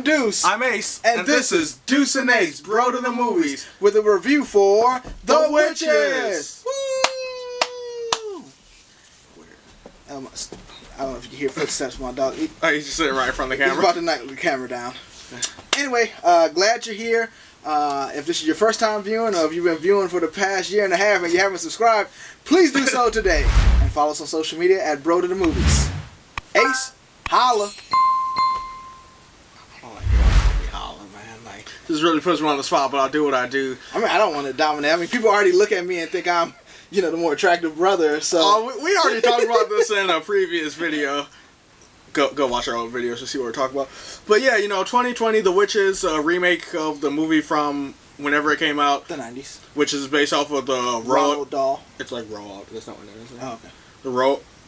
Deuce. I'm Ace. And this is Deuce and Ace, Bro to the Movies, with a review for The Witches. Woo! I don't know if you can hear footsteps from my dog. Oh, he's just sitting right in front of the He's camera. about to knock the camera down. Anyway, glad you're here. If this is your first time viewing, or if you've been viewing for the past year and a half and you haven't subscribed, please do so today. And follow us on social media at Bro to the Movies. Ace, holla. This really puts me on the spot, but I'll do what I do. I mean, I don't want to dominate. I mean, people already look at me and think I'm, the more attractive brother. So we already talked about this in a previous video. Go watch our old videos to see what we're talking about. But yeah, 2020, The Witches, a remake of the movie from whenever it came out. The 90s. Which is based off of the Roald Dahl. It's like Roald. That's not what it is. Oh, okay. The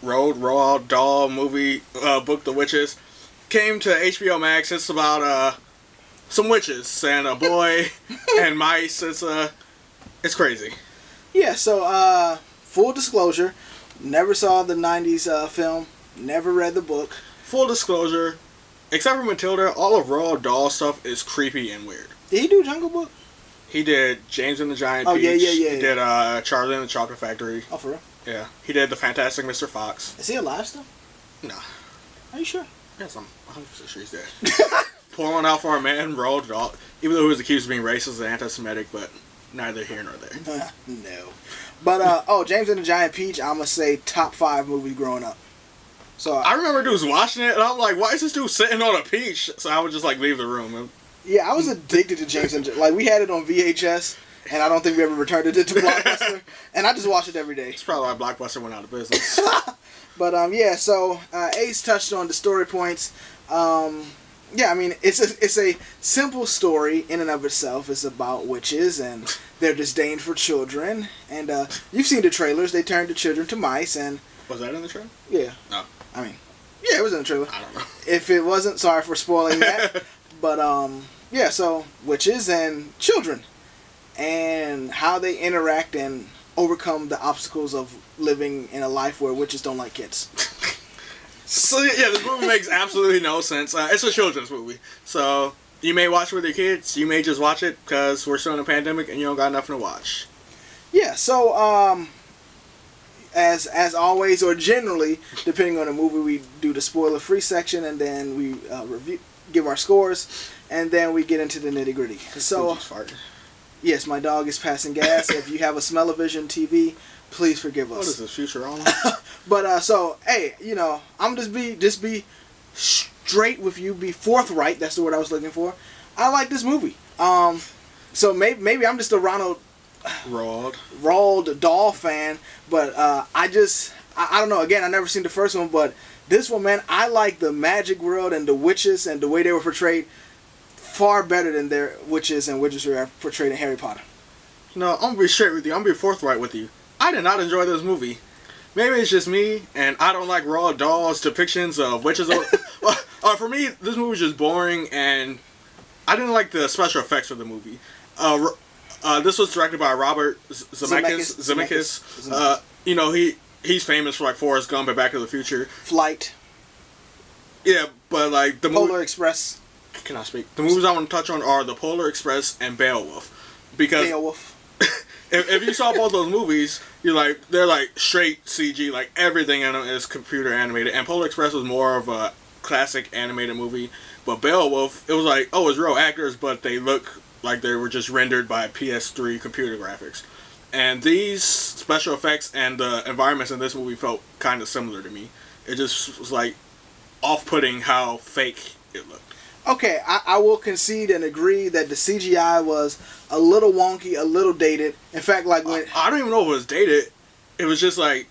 Roald Dahl movie, book, The Witches, came to HBO Max. It's about some witches and a boy and mice. It's crazy. Yeah, so full disclosure, never saw the 90s film, never read the book. Full disclosure, except for Matilda, all of Roald Dahl stuff is creepy and weird. Did he do Jungle Book? He did James and the Giant Peach. Yeah. He did Charlie and the Chocolate Factory. Oh, for real? Yeah. He did The Fantastic Mr. Fox. Is he alive still? Nah. Are you sure? Yes, I'm 100% sure he's dead. Pour one out for a man, Roald Dahl. Even though he was accused of being racist and anti-Semitic, but neither here nor there. No. But, James and the Giant Peach, I'm going to say top 5 movie growing up. So I remember dudes watching it, and I'm like, why is this dude sitting on a peach? So I would just, leave the room. Yeah, I was addicted to James and we had it on VHS, and I don't think we ever returned it to Blockbuster, and I just watched it every day. It's probably why Blockbuster went out of business. But, so Ace touched on the story points. Yeah, I mean, it's a simple story in and of itself. It's about witches and their disdain for children. And you've seen the trailers. They turned the children to mice. And was that in the trailer? Yeah. No. I mean, yeah, it was in the trailer. I don't know. If it wasn't, sorry for spoiling that. But, yeah, so witches and children. And how they interact and overcome the obstacles of living in a life where witches don't like kids. So yeah, this movie makes absolutely no sense. It's a children's movie, so you may watch it with your kids. You may just watch it because we're still in a pandemic and you don't got nothing to watch. Yeah. So as always, or generally, depending on the movie, we do the spoiler-free section, and then we give our scores, and then we get into the nitty-gritty. So yes, my dog is passing gas. If you have a smell-o-vision TV, please forgive us. What is this, Futurama? But so hey, I'm just be straight with you, be forthright. That's the word I was looking for. I like this movie. So maybe I'm just a Roald Dahl fan, but I don't know. Again, I never seen the first one, but this one, man, I like the magic world and the witches and the way they were portrayed far better than their witches and wizards were portrayed in Harry Potter. No, I'm gonna be straight with you. I'm gonna be forthright with you. I did not enjoy this movie. Maybe it's just me, and I don't like Roald Dahl's depictions of witches. For me, this movie was just boring, and I didn't like the special effects of the movie. This was directed by Robert Zemeckis. He's famous for Forrest Gump and Back to the Future. Flight. Yeah, but the Polar Express. Can I speak? The movies I want to touch on are The Polar Express and Beowulf. Because Beowulf. if you saw both those movies, they're straight CG, everything in them is computer animated. And Polar Express was more of a classic animated movie, but Beowulf, it was it's real actors, but they look like they were just rendered by PS3 computer graphics. And these special effects and the environments in this movie felt kind of similar to me. It just was off-putting how fake it looked. Okay, I will concede and agree that the CGI was a little wonky, a little dated. In fact, when I don't even know if it was dated. It was just bad.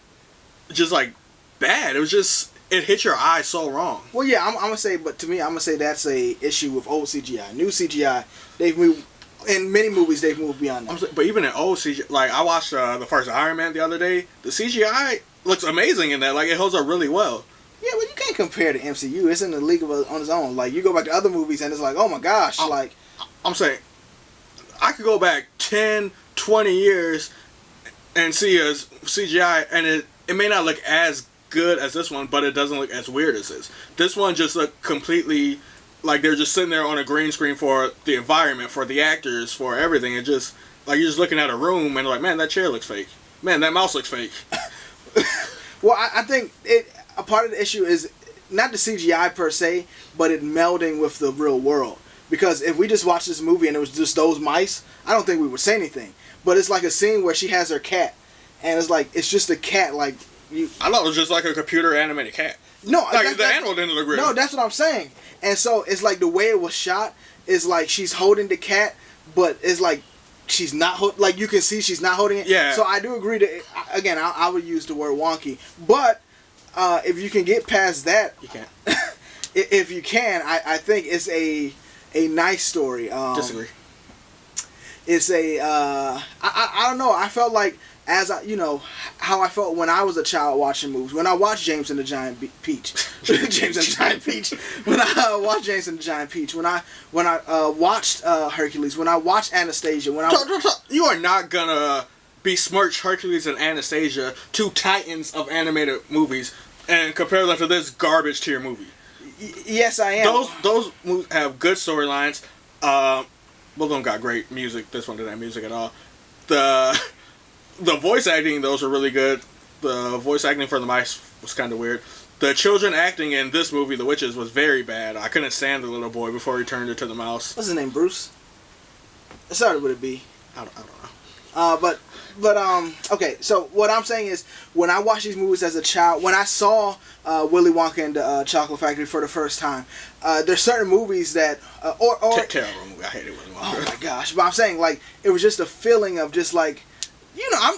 It was just, it hit your eye so wrong. Well, yeah, I'm gonna say, but to me, I'm gonna say that's a issue with old CGI. New CGI, they've moved. In many movies, they've moved beyond that. But even in old CGI, I watched the first Iron Man the other day. The CGI looks amazing in that. It holds up really well. Yeah, but you can't compare the MCU. It's in the league on its own. You go back to other movies and it's oh my gosh. I'm saying, I could go back 10, 20 years and see a CGI, and it may not look as good as this one, but it doesn't look as weird as this. This one just looked completely like they're just sitting there on a green screen for the environment, for the actors, for everything. It just like you're just looking at a room and like, man, that chair looks fake. Man, that mouse looks fake. Well, I think a part of the issue is not the CGI per se, but it melding with the real world. Because if we just watched this movie and it was just those mice, I don't think we would say anything. But it's like a scene where she has her cat, and it's like it's just a cat. Like I thought it was just like a computer animated cat. No, like the animal didn't look real. No, that's what I'm saying. And so it's like the way it was shot is like she's holding the cat, but it's like she's not like you can see she's not holding it. Yeah. So I do agree that again I would use the word wonky, but if you can get past that, you can't. If you can, I think it's a nice story. Disagree. It's a I don't know. I felt like as how I felt when I was a child watching movies. When I watched James and the Giant Peach, James and the Giant Peach. When I watched James and the Giant Peach. When I watched Hercules. When I watched Anastasia. You are not gonna besmirch Hercules and Anastasia, two titans of animated movies, and compare them to this garbage tier movie. Yes, I am. Those movies have good storylines. Both of them got great music. This one didn't have music at all. The voice acting in those are really good. The voice acting for the mice was kind of weird. The children acting in this movie, The Witches, was very bad. I couldn't stand the little boy before he turned into the mouse. What's his name? Bruce? It started with a B. I don't know. Okay, so what I'm saying is, when I watched these movies as a child, when I saw Willy Wonka and the Chocolate Factory for the first time, there's certain movies that, terrible movie. I hated Willy Wonka. Oh my gosh! But I'm saying, like, it was just a feeling of just like,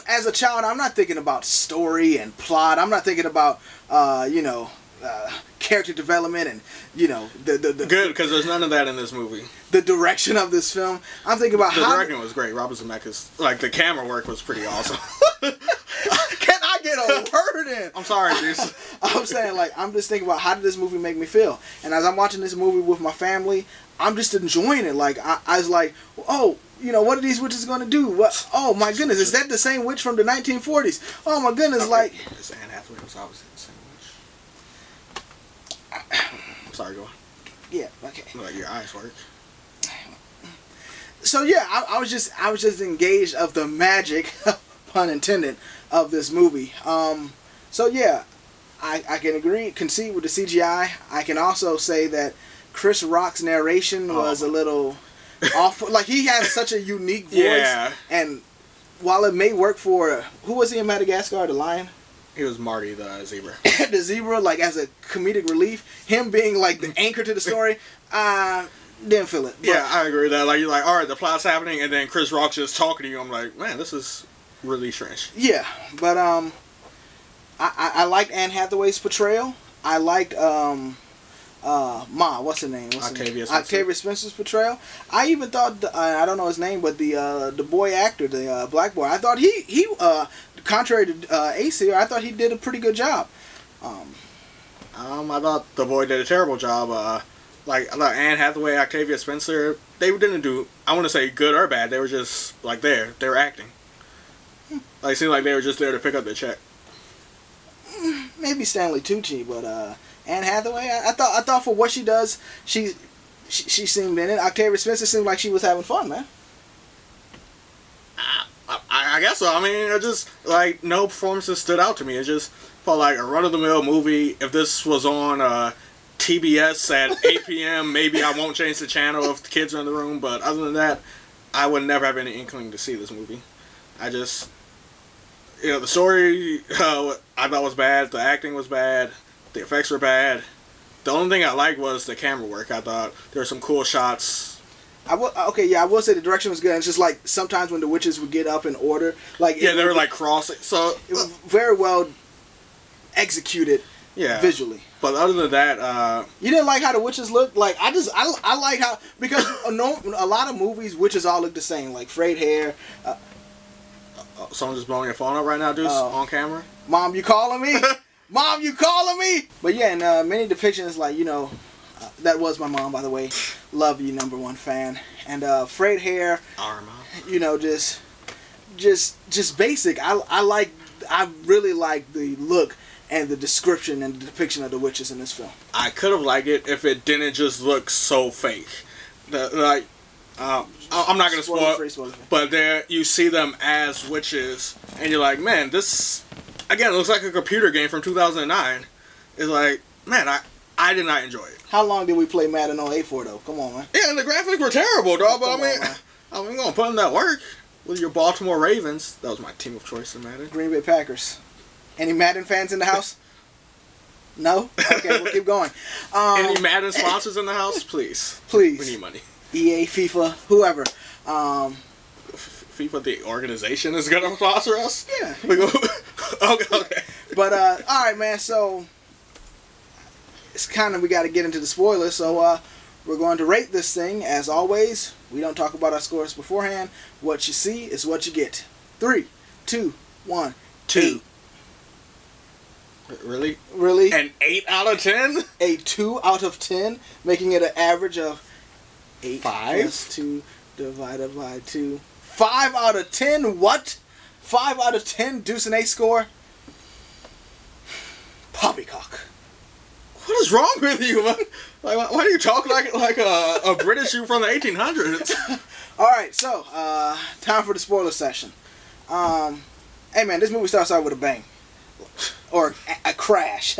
as a child, I'm not thinking about story and plot. I'm not thinking about, character development and, the good, because there's none of that in this movie. The direction of this film. I'm thinking about the directing was great. Robert Zemeckis, like the camera work was pretty awesome. Can I get a word in? I'm sorry, Deuce. I'm saying, like, I'm just thinking about how did this movie make me feel, and as I'm watching this movie with my family, I'm just enjoying it. Like I was like, oh. What are these witches going to do? What? Oh my goodness, is that the same witch from the 1940s? Oh my goodness, like. This Anne Hathaway was obviously the same witch. I'm sorry, go on. Yeah. Okay. Like your eyes work. So yeah, I was just engaged of the magic, pun intended, of this movie. So yeah, I can concede with the CGI. I can also say that Chris Rock's narration was a little. Off, like he has such a unique voice, yeah. And while it may work for who was he in Madagascar, the lion? He was Marty the zebra. The zebra, like as a comedic relief, him being like the anchor to the story, didn't feel it. But, yeah, I agree with that. Like you're like, all right, the plot's happening, and then Chris Rock's just talking to you. I'm like, man, this is really strange. Yeah, but I liked Anne Hathaway's portrayal. I liked what's her name? Octavia Spencer's portrayal. I even thought I don't know his name, but the boy actor, the black boy. I thought he contrary to Ace here, I thought he did a pretty good job. I thought the boy did a terrible job. I thought Anne Hathaway, Octavia Spencer, they didn't do, I want to say good or bad. They were just like there. They were acting. Like it seemed like they were just there to pick up their check. Maybe Stanley Tucci, but Anne Hathaway, I thought for what she does, she seemed in it. Octavia Spencer seemed like she was having fun, man. I guess so. I mean, it just like no performances stood out to me. It just felt like a run-of-the-mill movie. If this was on TBS at 8 p.m., maybe I won't change the channel if the kids are in the room. But other than that, I would never have any inkling to see this movie. I just, the story I thought was bad. The acting was bad. The effects were bad. The only thing I liked was the camera work. I thought there were some cool shots. I will say the direction was good. It's just like sometimes when the witches would get up in order, like they were like crossing. So it was very well executed, visually. But other than that, you didn't like how the witches looked. Like I like how, because a lot of movies witches all look the same, like frayed hair. Someone just blowing your phone up right now, Deuce, on camera. Mom, you calling me? Mom, you calling me? But yeah, and many depictions, like, that was my mom, by the way. Love you, #1 fan. And frayed hair. Our mom. Just basic. I really like the look and the description and the depiction of the witches in this film. I could have liked it if it didn't just look so fake. I'm not gonna spoil it, but there you see them as witches, and you're like, man, this again looks like a computer game from 2009. It's like, man, I did not enjoy it. How long did we play Madden 08 for though? Come on, man. Yeah, and the graphics were terrible, dog. But I'm gonna put in that work with your Baltimore Ravens. That was my team of choice in Madden. Green Bay Packers. Any Madden fans in the house? No? Okay, we'll keep going. Any Madden sponsors in the house? Please. Please. We need money. EA, FIFA, whoever. FIFA, the organization, is going to sponsor us? Yeah. Okay. But, alright, man, so it's kind of, we got to get into the spoilers, so we're going to rate this thing. As always, we don't talk about our scores beforehand. What you see is what you get. 3, 2, 1, 2. Really? Really? An 8 out of 10? A 2 out of 10, making it an average of 8 plus 2 divided by 2. 5 out of 10? What? 5 out of 10 Deuce and Ace score? Poppycock. What is wrong with you, man? Like, why do you talk like a British you from the 1800s? Alright, so, time for the spoiler session. Hey man, this movie starts out with a bang. Or a crash.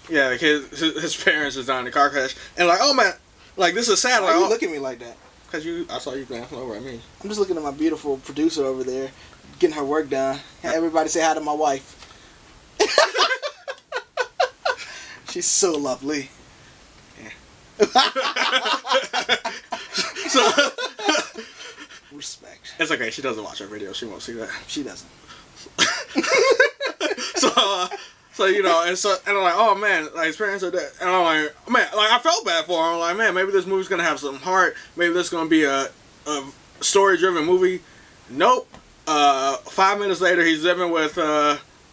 Yeah, like his parents just died in a car crash. And like, oh man, like this is sad. Why like, are you looking at me like that? Because I saw you glancing over at me. I'm just looking at my beautiful producer over there, getting her work done. Everybody say hi to my wife. She's so lovely. Yeah. So, respect. It's okay. She doesn't watch our video. She won't see that. She doesn't. So you know, and I'm like, oh man, like his parents are dead, and I'm like, man, like I felt bad for him. I'm like, man, maybe this movie's gonna have some heart. Maybe this is gonna be a story-driven movie. Nope. 5 minutes later, he's living with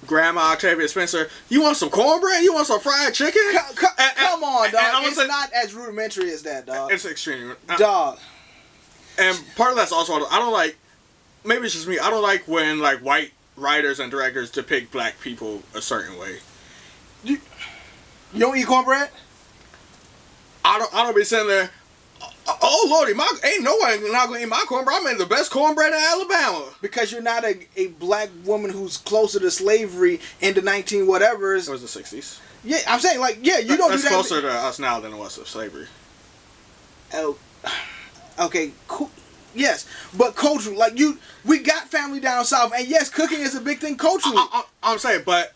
Grandma Octavia Spencer. You want some cornbread? You want some fried chicken? Come on, dog. And it's not as rudimentary as that, dog. It's extreme, dog. And part of that's also I don't like. Maybe it's just me. I don't like when like white writers and directors depict black people a certain way. You don't eat cornbread? I don't be sitting there. Oh lordy, ain't no one not gonna eat my cornbread. I made the best cornbread in Alabama. Because you're not a black woman who's closer to slavery in the 19 whatevers. It was the 60s. Yeah, I'm saying like you don't do that. That's closer to us now than it was to slavery. Oh, okay, cool. Yes, but culturally, like we got family down south, and yes, cooking is a big thing culturally. I'm saying, but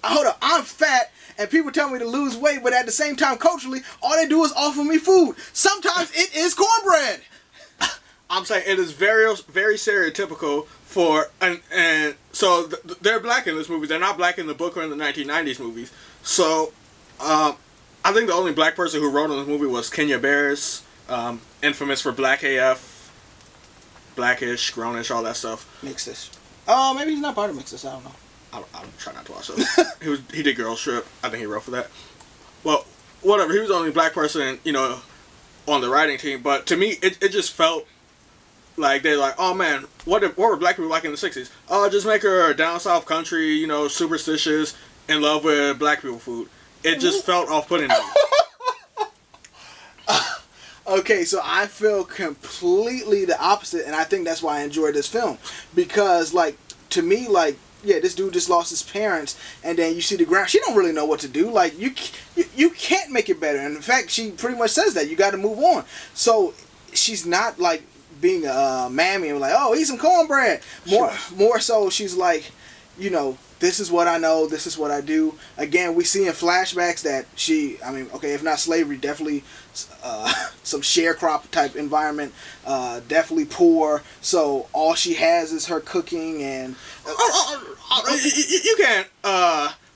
hold up, I'm fat, and people tell me to lose weight, but at the same time, culturally, all they do is offer me food. Sometimes it is cornbread. I'm saying it is very, very stereotypical for and so they're black in this movie. They're not black in the book or in the 1990s movies. So, I think the only black person who wrote on this movie was Kenya Barris, infamous for Black AF. Blackish, Grownish, all that stuff. Mixed-ish. Oh, maybe he's not part of Mixed-ish. I don't know. I try not to watch those. He did Girl Trip. I think he wrote for that. Well, whatever. He was the only black person, you know, on the writing team. But to me, it just felt like they're like, oh man, what were black people like in the 60s? Oh, just make her down south country, you know, superstitious, in love with black people food. It just felt off-putting to me. Okay, so I feel completely the opposite, and I think that's why I enjoyed this film. Because, like, to me, like, yeah, this dude just lost his parents, and then you see the ground. She don't really know what to do. Like, you can't make it better. And in fact, she pretty much says that. You got to move on. So, she's not, like, being a mammy and like, oh, eat some cornbread. More so, she's like, you know, this is what I know, this is what I do. Again, we see in flashbacks that if not slavery, definitely some sharecrop type environment, definitely poor. So all she has is her cooking and... You can't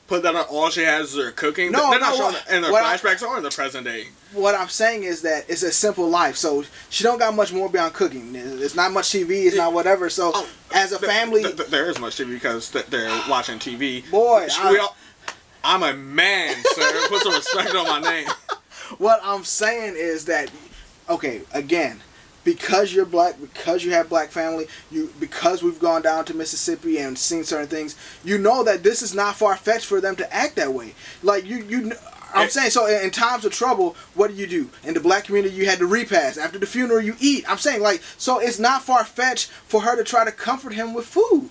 put that on all she has is her cooking. No, they're not showing in the flashbacks or in the present day. What I'm saying is that it's a simple life. So she don't got much more beyond cooking. It's not much TV. It's not whatever. So as a family... There is much TV because they're watching TV. Boy, I'm a man, sir. Put some respect on my name. What I'm saying is that, okay, again, because you're black, because you have black family, because we've gone down to Mississippi and seen certain things, you know that this is not far fetched for them to act that way. Like I'm saying, so in times of trouble, what do? In the black community, you had the repast. After the funeral, you eat. I'm saying, like, so it's not far fetched for her to try to comfort him with food.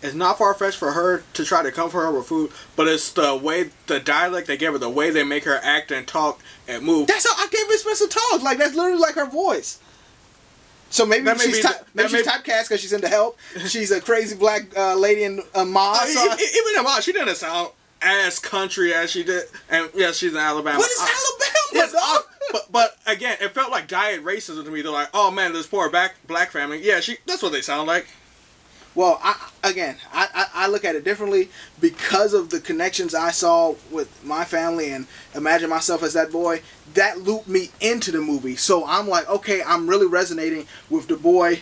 It's not far-fetched for her to try to comfort her with food, but it's the way, the dialect they give her, the way they make her act and talk and move. That's how Octavia Spencer talks. Like, that's literally like her voice. So maybe she's typecast because she's into Help. She's a crazy black lady in Ma. Even in Ma, she didn't sound as country as she did. And yeah, she's in Alabama. What is Alabama, dog? But again, it felt like diet racism to me. They're like, oh man, this poor black family. Yeah, that's what they sound like. Well, I look at it differently because of the connections I saw with my family and imagine myself as that boy. That looped me into the movie. So I'm like, okay, I'm really resonating with the boy.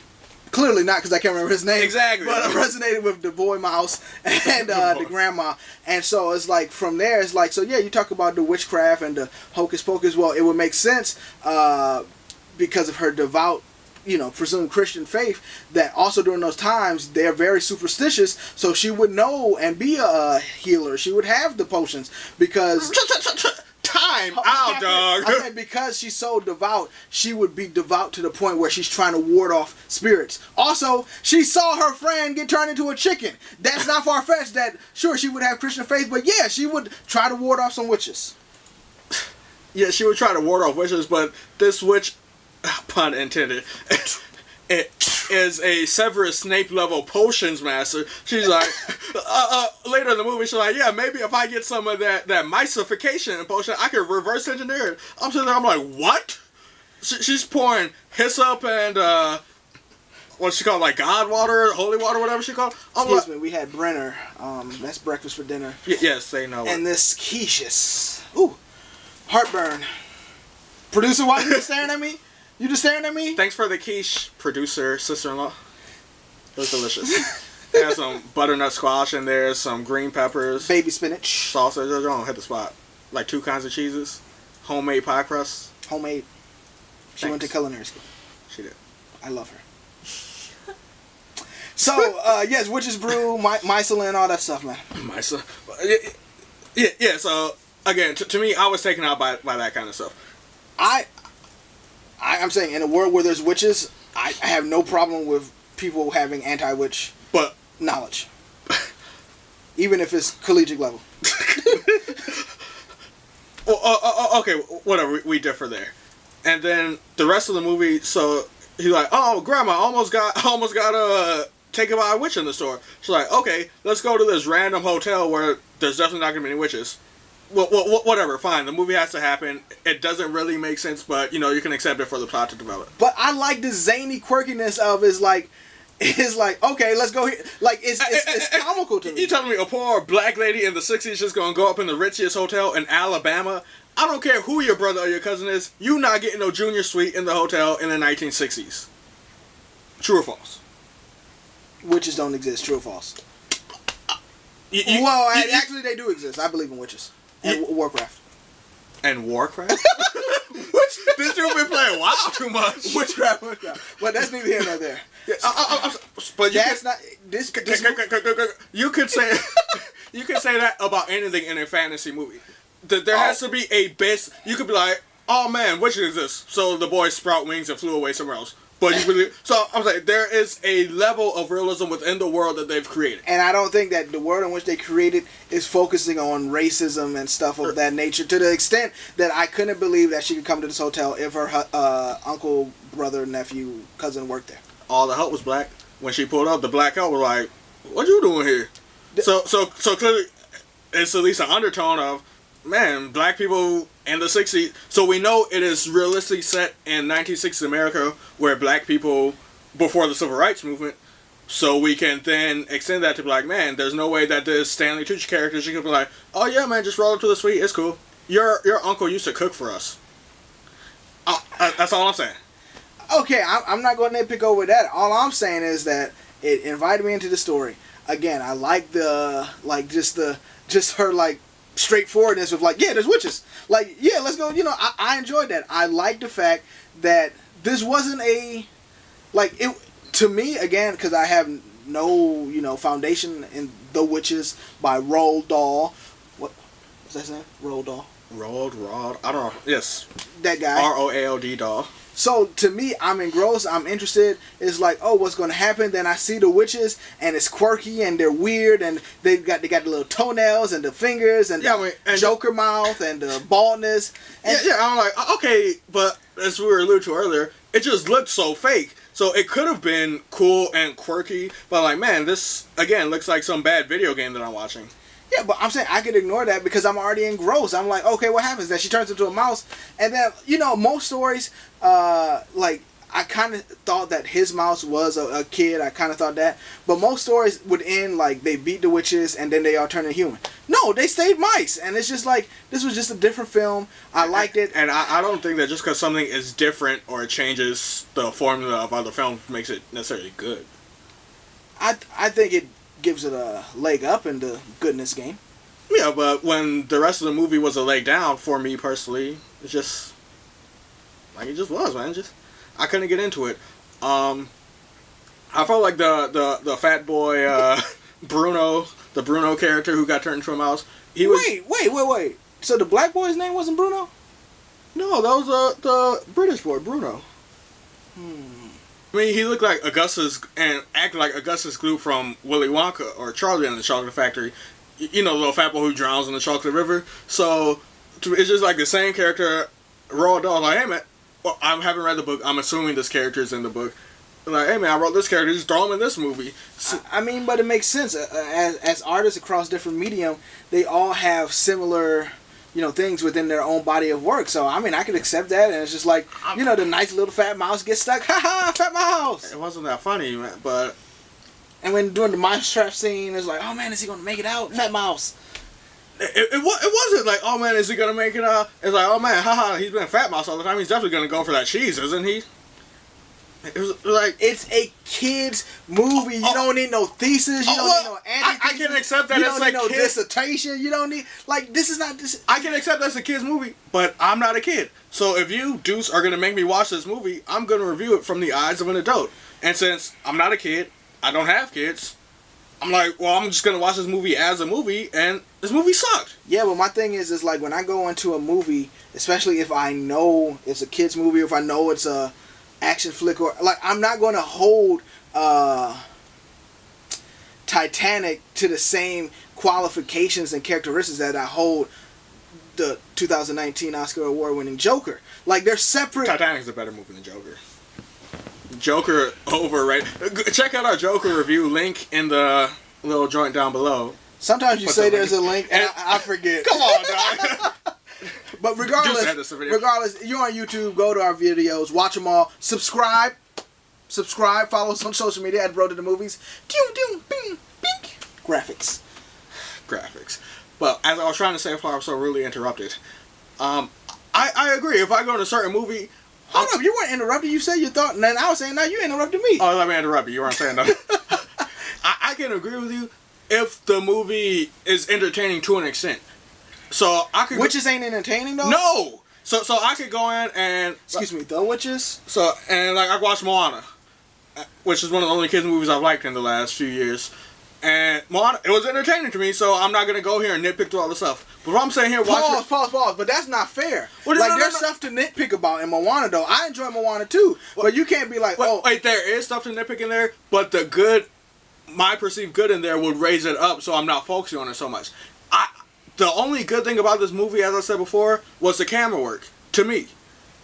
Clearly not because I can't remember his name. Exactly. But I resonated with the boy mouse and the grandma. And so it's like from there, it's like, so yeah, you talk about the witchcraft and the hocus pocus. Well, it would make sense because of her devout, presumed Christian faith, that also during those times they're very superstitious, so she would know and be a healer. She would have the potions because time out, dog. I said because she's so devout, she would be devout to the point where she's trying to ward off spirits. Also, she saw her friend get turned into a chicken. That's not far fetched. That sure she would have Christian faith, but yeah, she would try to ward off some witches. Yeah, she would try to ward off witches, but this witch, pun intended, it is a Severus Snape level potions master. She's like, later in the movie, she's like, yeah, maybe if I get some of that mycification potion, I can reverse engineer it. I'm sitting there, I'm like, what? She's pouring hyssop and, what's she called, like God water, holy water, whatever she called. Excuse me, we had Brenner. That's breakfast for dinner. Yes, they know. And this quiches. Ooh, heartburn. Producer, why are you staring at me? You just staring at me? Thanks for the quiche, producer, sister-in-law. It was delicious. It has some butternut squash in there, some green peppers. Baby spinach. Sausage. I don't hit the spot. Like 2 kinds of cheeses. Homemade pie crust. Homemade. She went to culinary school. She did. I love her. So, yes, witch's brew, mycelium, all that stuff, man. Mycelium. Yeah, so, again, to me, I was taken out by that kind of stuff. I'm saying in a world where there's witches, I have no problem with people having anti-witch knowledge. Even if it's collegiate level. Well, okay, whatever, we differ there. And then the rest of the movie, so he's like, oh, Grandma, almost got taken by a witch in the store. She's like, okay, let's go to this random hotel where there's definitely not going to be any witches. Well, whatever, fine. The movie has to happen. It doesn't really make sense, but, you can accept it for the plot to develop. But I like the zany quirkiness of it's like, okay, let's go here. Like, it's comical to me. You telling me a poor black lady in the 60s just going to go up in the richest hotel in Alabama? I don't care who your brother or your cousin is. You not getting no junior suite in the hotel in the 1960s. True or false? Witches don't exist. True or false? Actually, they do exist. I believe in witches. And Warcraft. And Warcraft? This dude been playing WoW too much. Witchcraft. But that's neither here nor there. Yeah, but that's not this. You could say that about anything in a fantasy movie. There has to be a base. You could be like, oh man, witches exist. So the boy sprout wings and flew away somewhere else. But you really, so I'm saying there is a level of realism within the world that they've created. And I don't think that the world in which they created is focusing on racism and stuff of that nature to the extent that I couldn't believe that she could come to this hotel if her uncle, brother, nephew, cousin worked there. All the help was black. When she pulled up, the black help was like, what you doing here? So clearly it's at least an undertone of, man, black people in the 60s. So we know it is realistically set in 1960s America where black people, before the Civil Rights Movement, so we can then extend that to be like, man, there's no way that this Stanley Tucci character, she can be like, oh yeah, man, just roll up to the suite, it's cool. Your uncle used to cook for us. That's all I'm saying. Okay, I'm not going to nitpick over that. All I'm saying is that it invited me into the story. Again, I like just her like straightforwardness of like, yeah, there's witches. Like, yeah, let's go. I enjoyed that. I like the fact that this wasn't a like it to me again because I have no foundation in The Witches by Roald Dahl. What's that name? Roald Dahl. Roald. I don't know. Yes. That guy. Roald Dahl. So to me, I'm engrossed. I'm interested. It's like, oh, what's going to happen? Then I see the witches, and it's quirky, and they're weird, and they got the little toenails and the fingers, and and Joker mouth, and the baldness. And I'm like, okay, but as we were alluding to earlier, it just looked so fake. So it could have been cool and quirky, but like, man, this again looks like some bad video game that I'm watching. Yeah, but I'm saying I could ignore that because I'm already engrossed. I'm like, okay, what happens? That she turns into a mouse, and then most stories, like I kind of thought that his mouse was a kid. I kind of thought that, but most stories would end like they beat the witches and then they all turn into human. No, they stayed mice, and it's just like this was just a different film. I liked it, and I don't think that just because something is different or it changes the formula of other films makes it necessarily good. I think it gives it a leg up in the goodness game. Yeah, but when the rest of the movie was a leg down for me personally, it just was, man. I couldn't get into it. I felt like the fat boy Bruno, the Bruno character who got turned into a mouse. Wait. So the black boy's name wasn't Bruno? No, that was the British boy, Bruno. I mean, he looked like Augustus and acted like Augustus Gloop from Willy Wonka or Charlie and the Chocolate Factory. You know, the little fat boy who drowns in the chocolate river. So it's just like the same character. Roald Dahl, like, hey man, well, I haven't read the book. I'm assuming this character is in the book. Like, hey man, I wrote this character. Just throw him in this movie. So, I mean, but it makes sense. As artists across different medium, they all have similar things within their own body of work. So, I mean, I could accept that. And it's just like, the nice little fat mouse gets stuck. Ha ha, fat mouse. It wasn't that funny, man, but... And when doing the mouse trap scene, it's like, oh man, is he going to make it out? Fat mouse. It wasn't like, oh man, is he going to make it out? It's like, oh man, haha, he's been a fat mouse all the time. He's definitely going to go for that cheese, isn't he? It was like... It's a kid's movie. You don't need no thesis. You don't need no anti-thesis. I can accept that you it's don't need no kid. dissertation. You don't need... Like, this is not... I can accept that's a kid's movie, but I'm not a kid. So if you, Deuce, are going to make me watch this movie, I'm going to review it from the eyes of an adult. And since I'm not a kid, I don't have kids, I'm like, well, I'm just going to watch this movie as a movie, and this movie sucked. Yeah, but my thing is like, when I go into a movie, especially if I know it's a kid's movie, or if I know it's a action flick, or like, I'm not going to hold Titanic to the same qualifications and characteristics that I hold the 2019 Oscar award-winning Joker. Like, they're separate. Titanic's a better movie than Joker. Joker overrated. Check out our Joker review. Link in the little joint down below. Sometimes you say there's a link and I forget. Come on, dog. But regardless, you're on YouTube. Go to our videos, watch them all. Subscribe. Follow us on social media at Road to the Movies. Graphics. But as I was trying to say before I was so rudely interrupted, I agree. If I go to a certain movie... Hold up, you weren't interrupted. You said your thought, and then I was saying, no, you interrupted me. Oh, let me interrupt you. You weren't saying that. I can agree with you if the movie is entertaining to an extent. So I could... Witches ain't entertaining, though? No! So I could go in and... Excuse me, The Witches? So, and like, I watched Moana, which is one of the only kids' movies I've liked in the last few years. And Moana, it was entertaining to me, so I'm not going to go here and nitpick through all the stuff. But what I'm saying here... Pause. But that's not fair. Well, there's stuff to nitpick about in Moana, though. I enjoy Moana, too. But you can't be like, Wait, there is stuff to nitpick in there, but the good... My perceived good in there would raise it up, so I'm not focusing on it so much. The only good thing about this movie, as I said before, was the camera work, to me.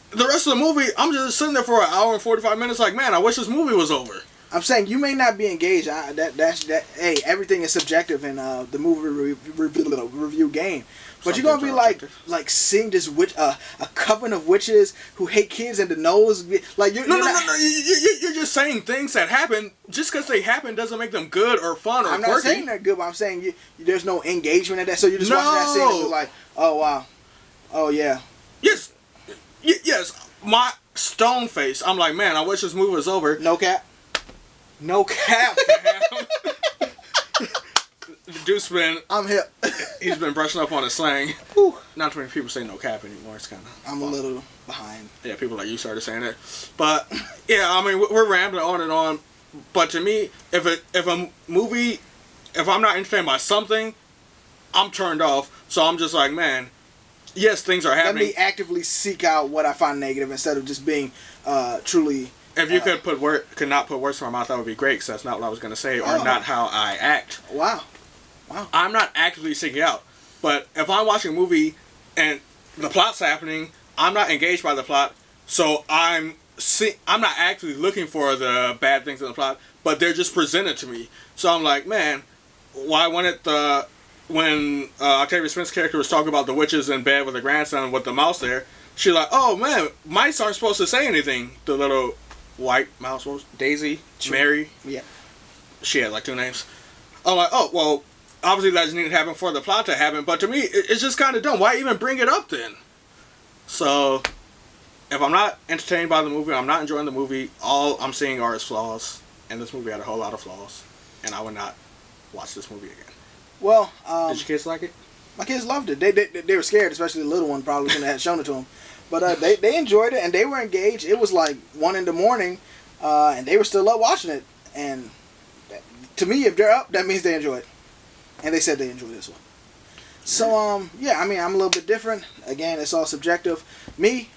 The rest of the movie, I'm just sitting there for an hour and 45 minutes like, man, I wish this movie was over. I'm saying you may not be engaged. Hey, everything is subjective in the movie review game. But you're gonna be like seeing this witch, a coven of witches who hate kids in the nose. Like no. You're just saying things that happen. Just because they happen doesn't make them good or fun or I'm quirky. not saying they're good, but I'm saying there's no engagement in that. So you're just watching that scene and you're like, oh wow, oh yeah. Yes. My stone face. I'm like, man, I wish this movie was over. No cap. No cap, fam. Deuce been I'm hip. he's been brushing up on his slang. Whew. Not too many people say no cap anymore. It's kind of I'm a little behind. Yeah, people like you started saying it. But yeah, I mean we're rambling on and on. But to me, if a movie, if I'm not entertained by something, I'm turned off. So I'm just like, man, yes, things are happening. Let me actively seek out what I find negative instead of just being truly. If you could not put words in my mouth, that would be great. Because that's not what I was gonna say, or not how I act. Wow. I'm not actively seeking out. But if I'm watching a movie and the plot's happening, I'm not engaged by the plot. So I'm not actually looking for the bad things in the plot, but they're just presented to me. So I'm like, man, why when Octavia Spencer's character was talking about the witches in bed with her grandson with the mouse there, she's like, oh man, mice aren't supposed to say anything. The little white mouse, what was it? Daisy? True. Mary? Yeah. She had like 2 names. I'm like, oh, well, obviously that just needed to happen for the plot to happen, but to me, it's just kind of dumb. Why even bring it up then? So, if I'm not entertained by the movie, I'm not enjoying the movie, all I'm seeing are its flaws, and this movie had a whole lot of flaws, and I would not watch this movie again. Well, did your kids like it? My kids loved it. They were scared, especially the little one, probably when they had shown it to them. But they enjoyed it, and they were engaged. It was like 1 in the morning, and they were still up watching it. And to me, if they're up, that means they enjoy it. And they said they enjoyed this one. So, yeah, I mean, I'm a little bit different. Again, it's all subjective. Me,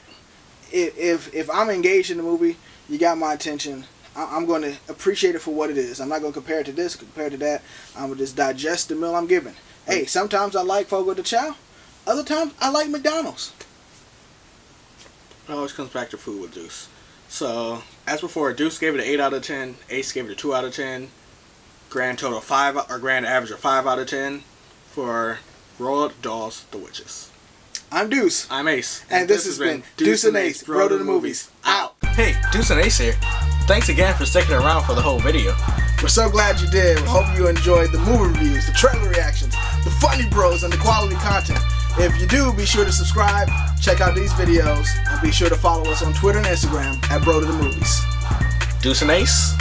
if I'm engaged in the movie, you got my attention. I'm going to appreciate it for what it is. I'm not going to compare it to this, compare it to that. I'm going to just digest the meal I'm given. Hey, sometimes I like Fogo de Chao. Other times, I like McDonald's. It always comes back to food with Deuce. So, as before, Deuce gave it an 8 out of 10. Ace gave it a 2 out of 10. Grand total 5, or grand average of 5 out of 10 for Roald Dahl's The Witches. I'm Deuce. I'm Ace. And this has been Deuce and Ace, Bro to the Movies. Out. Hey, Deuce and Ace here. Thanks again for sticking around for the whole video. We're so glad you did. We hope you enjoyed the movie reviews, the trailer reactions, the funny bros, and the quality content. If you do, be sure to subscribe, check out these videos, and be sure to follow us on Twitter and Instagram at Bro to the Movies. Deuce and Ace.